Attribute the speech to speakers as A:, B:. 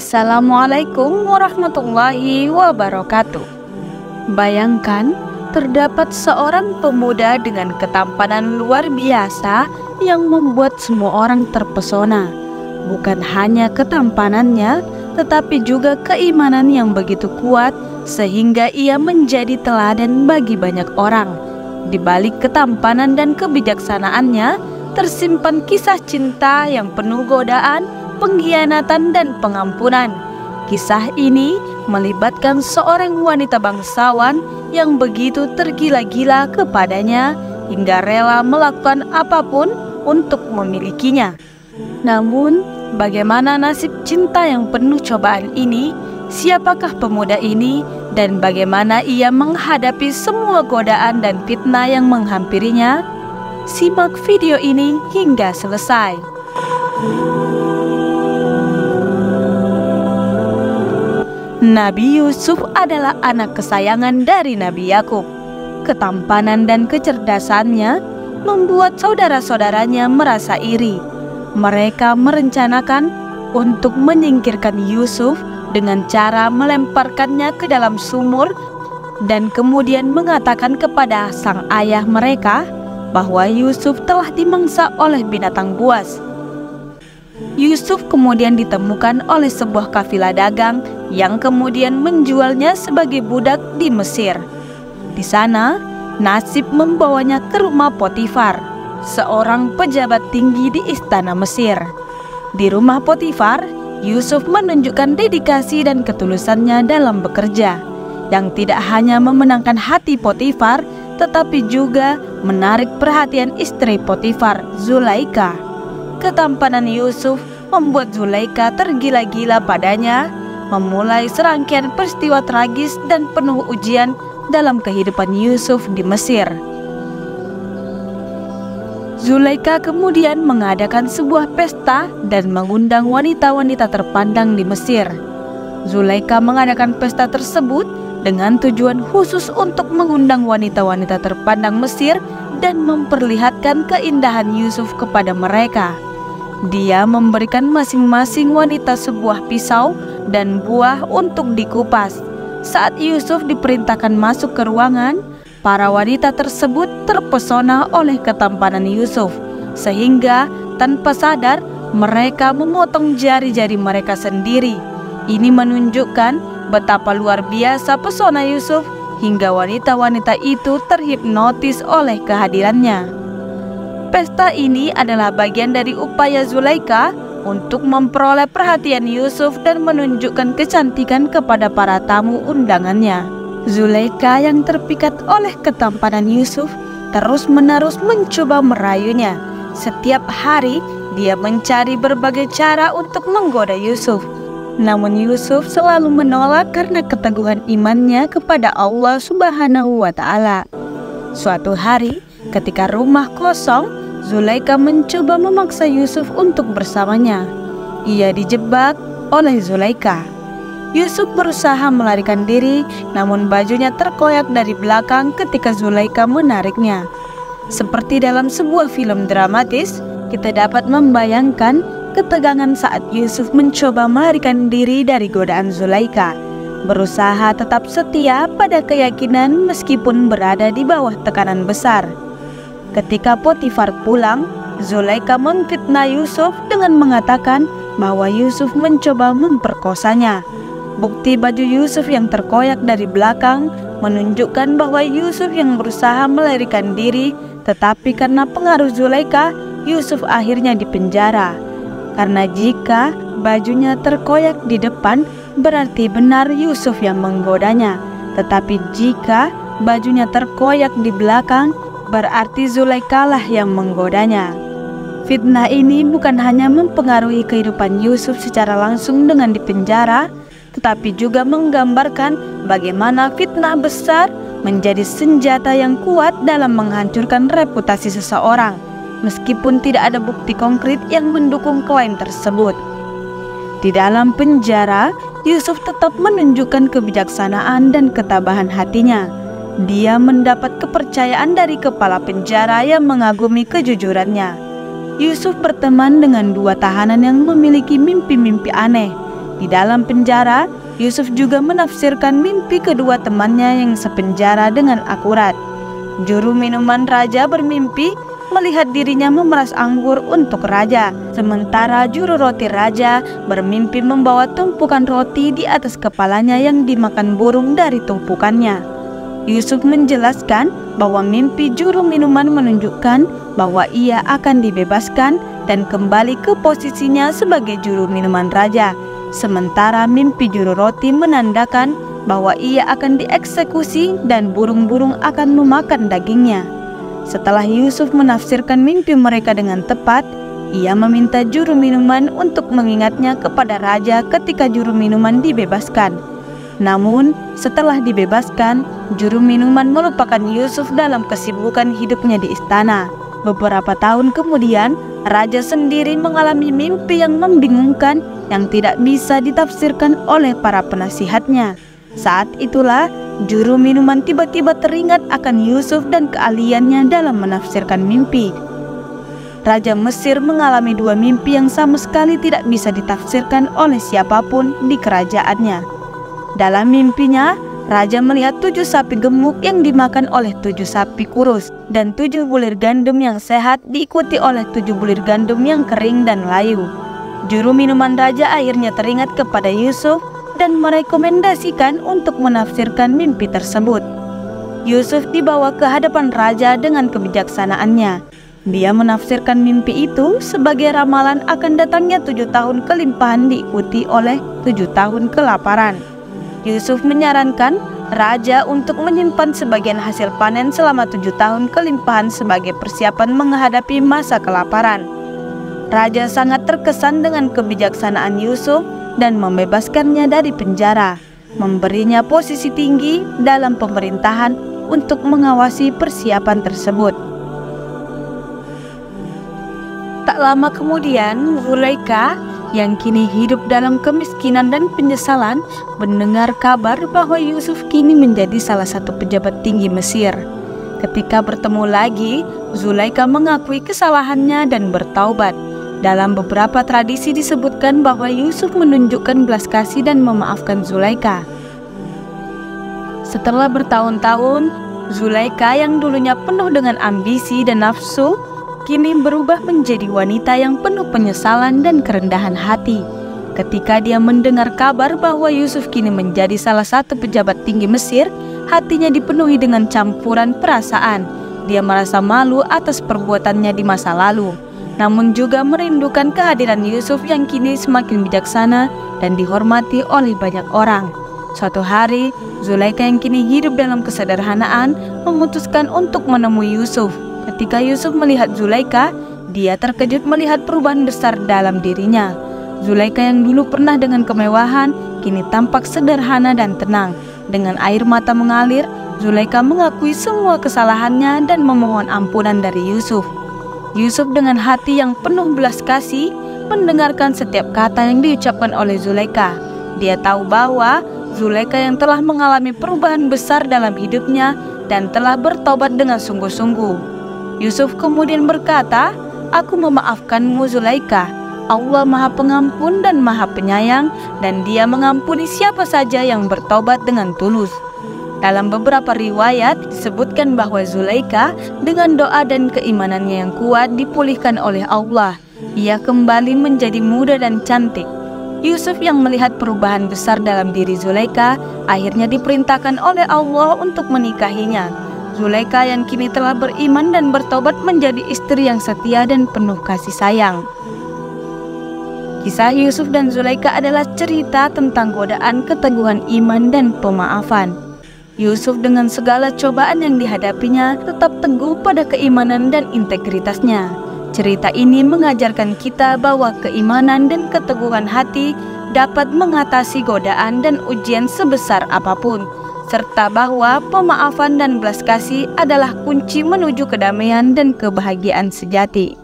A: Assalamualaikum warahmatullahi wabarakatuh. Bayangkan, terdapat seorang pemuda dengan ketampanan luar biasa yang membuat semua orang terpesona. Bukan hanya ketampanannya, tetapi juga keimanan yang begitu kuat sehingga ia menjadi teladan bagi banyak orang. Di balik ketampanan dan kebijaksanaannya, tersimpan kisah cinta yang penuh godaan, pengkhianatan, dan pengampunan. Kisah ini melibatkan seorang wanita bangsawan yang begitu tergila-gila kepadanya hingga rela melakukan apapun untuk memilikinya. Namun, bagaimana nasib cinta yang penuh cobaan ini? Siapakah pemuda ini dan bagaimana ia menghadapi semua godaan dan fitnah yang menghampirinya? Simak video ini hingga selesai. Nabi Yusuf adalah anak kesayangan dari Nabi Yakub. Ketampanan dan kecerdasannya membuat saudara-saudaranya merasa iri. Mereka merencanakan untuk menyingkirkan Yusuf dengan cara melemparkannya ke dalam sumur dan kemudian mengatakan kepada sang ayah mereka bahwa Yusuf telah dimangsa oleh binatang buas. Yusuf kemudian ditemukan oleh sebuah kafilah dagang yang kemudian menjualnya sebagai budak di Mesir. Di sana, nasib membawanya ke rumah Potifar, seorang pejabat tinggi di istana Mesir. Di rumah Potifar, Yusuf menunjukkan dedikasi dan ketulusannya dalam bekerja, yang tidak hanya memenangkan hati Potifar, tetapi juga menarik perhatian istri Potifar, Zulaikha. Ketampanan Yusuf membuat Zulaikha tergila-gila padanya, memulai serangkaian peristiwa tragis dan penuh ujian dalam kehidupan Yusuf di Mesir. Zulaikha kemudian mengadakan sebuah pesta dan mengundang wanita-wanita terpandang di Mesir. Zulaikha mengadakan pesta tersebut dengan tujuan khusus untuk mengundang wanita-wanita terpandang Mesir dan memperlihatkan keindahan Yusuf kepada mereka. Dia memberikan masing-masing wanita sebuah pisau dan buah untuk dikupas. Saat Yusuf diperintahkan masuk ke ruangan, para wanita tersebut terpesona oleh ketampanan Yusuf, sehingga tanpa sadar mereka memotong jari-jari mereka sendiri. Ini menunjukkan betapa luar biasa pesona Yusuf hingga wanita-wanita itu terhipnotis oleh kehadirannya. Pesta ini adalah bagian dari upaya Zulaikha untuk memperoleh perhatian Yusuf dan menunjukkan kecantikan kepada para tamu undangannya. Zulaikha yang terpikat oleh ketampanan Yusuf terus-menerus mencoba merayunya. Setiap hari dia mencari berbagai cara untuk menggoda Yusuf. Namun Yusuf selalu menolak karena keteguhan imannya kepada Allah Subhanahu wa Ta'ala. Suatu hari, ketika rumah kosong, Zulaikha mencoba memaksa Yusuf untuk bersamanya. Ia dijebak oleh Zulaikha. Yusuf berusaha melarikan diri, namun bajunya terkoyak dari belakang ketika Zulaikha menariknya. Seperti dalam sebuah film dramatis, kita dapat membayangkan ketegangan saat Yusuf mencoba melarikan diri dari godaan Zulaikha. Berusaha tetap setia pada keyakinan meskipun berada di bawah tekanan besar. Ketika Potifar pulang, Zulaikha memfitnah Yusuf dengan mengatakan bahwa Yusuf mencoba memperkosanya. Bukti baju Yusuf yang terkoyak dari belakang menunjukkan bahwa Yusuf yang berusaha melarikan diri, tetapi karena pengaruh Zulaikha, Yusuf akhirnya dipenjara. Karena jika bajunya terkoyak di depan, berarti benar Yusuf yang menggodanya. Tetapi jika bajunya terkoyak di belakang, berarti Zulaikha lah yang menggodanya. Fitnah ini bukan hanya mempengaruhi kehidupan Yusuf secara langsung dengan dipenjara, tetapi juga menggambarkan bagaimana fitnah besar menjadi senjata yang kuat dalam menghancurkan reputasi seseorang, meskipun tidak ada bukti konkret yang mendukung klaim tersebut. Di dalam penjara, Yusuf tetap menunjukkan kebijaksanaan dan ketabahan hatinya. Dia mendapat kepercayaan dari kepala penjara yang mengagumi kejujurannya. Yusuf berteman dengan dua tahanan yang memiliki mimpi-mimpi aneh. Di dalam penjara, Yusuf juga menafsirkan mimpi kedua temannya yang sepenjara dengan akurat. Juru minuman raja bermimpi melihat dirinya memeras anggur untuk raja, sementara juru roti raja bermimpi membawa tumpukan roti di atas kepalanya yang dimakan burung dari tumpukannya. Yusuf menjelaskan bahwa mimpi juru minuman menunjukkan bahwa ia akan dibebaskan dan kembali ke posisinya sebagai juru minuman raja, sementara mimpi juru roti menandakan bahwa ia akan dieksekusi dan burung-burung akan memakan dagingnya. Setelah Yusuf menafsirkan mimpi mereka dengan tepat, ia meminta juru minuman untuk mengingatnya kepada raja ketika juru minuman dibebaskan. Namun, setelah dibebaskan, juru minuman melupakan Yusuf dalam kesibukan hidupnya di istana. Beberapa tahun kemudian, raja sendiri mengalami mimpi yang membingungkan yang tidak bisa ditafsirkan oleh para penasihatnya. Saat itulah juru minuman tiba-tiba teringat akan Yusuf dan keahliannya dalam menafsirkan mimpi. Raja Mesir mengalami dua mimpi yang sama sekali tidak bisa ditafsirkan oleh siapapun di kerajaannya. Dalam mimpinya, raja melihat 7 sapi gemuk yang dimakan oleh 7 sapi kurus, dan 7 bulir gandum yang sehat diikuti oleh 7 bulir gandum yang kering dan layu. Juru minuman raja akhirnya teringat kepada Yusuf dan merekomendasikan untuk menafsirkan mimpi tersebut. Yusuf dibawa ke hadapan raja dengan kebijaksanaannya. Dia menafsirkan mimpi itu sebagai ramalan akan datangnya 7 tahun kelimpahan diikuti oleh 7 tahun kelaparan. Yusuf menyarankan raja untuk menyimpan sebagian hasil panen selama 7 tahun kelimpahan sebagai persiapan menghadapi masa kelaparan. Raja sangat terkesan dengan kebijaksanaan Yusuf dan membebaskannya dari penjara, memberinya posisi tinggi dalam pemerintahan untuk mengawasi persiapan tersebut. Tak lama kemudian, Zulaikha yang kini hidup dalam kemiskinan dan penyesalan mendengar kabar bahwa Yusuf kini menjadi salah satu pejabat tinggi Mesir. Ketika bertemu lagi, Zulaikha mengakui kesalahannya dan bertaubat. Dalam beberapa tradisi disebutkan bahwa Yusuf menunjukkan belas kasih dan memaafkan Zulaikha. Setelah bertahun-tahun, Zulaikha yang dulunya penuh dengan ambisi dan nafsu, kini berubah menjadi wanita yang penuh penyesalan dan kerendahan hati. Ketika dia mendengar kabar bahwa Yusuf kini menjadi salah satu pejabat tinggi Mesir, hatinya dipenuhi dengan campuran perasaan. Dia merasa malu atas perbuatannya di masa lalu, namun juga merindukan kehadiran Yusuf yang kini semakin bijaksana dan dihormati oleh banyak orang. Suatu hari, Zulaikha yang kini hidup dalam kesederhanaan memutuskan untuk menemui Yusuf. Ketika Yusuf melihat Zulaikha, dia terkejut melihat perubahan besar dalam dirinya. Zulaikha yang dulu pernah dengan kemewahan, kini tampak sederhana dan tenang. Dengan air mata mengalir, Zulaikha mengakui semua kesalahannya dan memohon ampunan dari Yusuf. Yusuf dengan hati yang penuh belas kasih mendengarkan setiap kata yang diucapkan oleh Zulaikha. Dia tahu bahwa Zulaikha yang telah mengalami perubahan besar dalam hidupnya dan telah bertobat dengan sungguh-sungguh. Yusuf kemudian berkata, "Aku memaafkanmu Zulaikha. Allah Maha Pengampun dan Maha Penyayang, dan Dia mengampuni siapa saja yang bertobat dengan tulus." Dalam beberapa riwayat disebutkan bahwa Zulaikha dengan doa dan keimanannya yang kuat dipulihkan oleh Allah. Ia kembali menjadi muda dan cantik. Yusuf yang melihat perubahan besar dalam diri Zulaikha akhirnya diperintahkan oleh Allah untuk menikahinya. Zulaikha yang kini telah beriman dan bertobat menjadi istri yang setia dan penuh kasih sayang. Kisah Yusuf dan Zulaikha adalah cerita tentang godaan, keteguhan iman, dan pemaafan. Yusuf dengan segala cobaan yang dihadapinya tetap teguh pada keimanan dan integritasnya. Cerita ini mengajarkan kita bahwa keimanan dan keteguhan hati dapat mengatasi godaan dan ujian sebesar apapun, serta bahwa pemaafan dan belas kasih adalah kunci menuju kedamaian dan kebahagiaan sejati.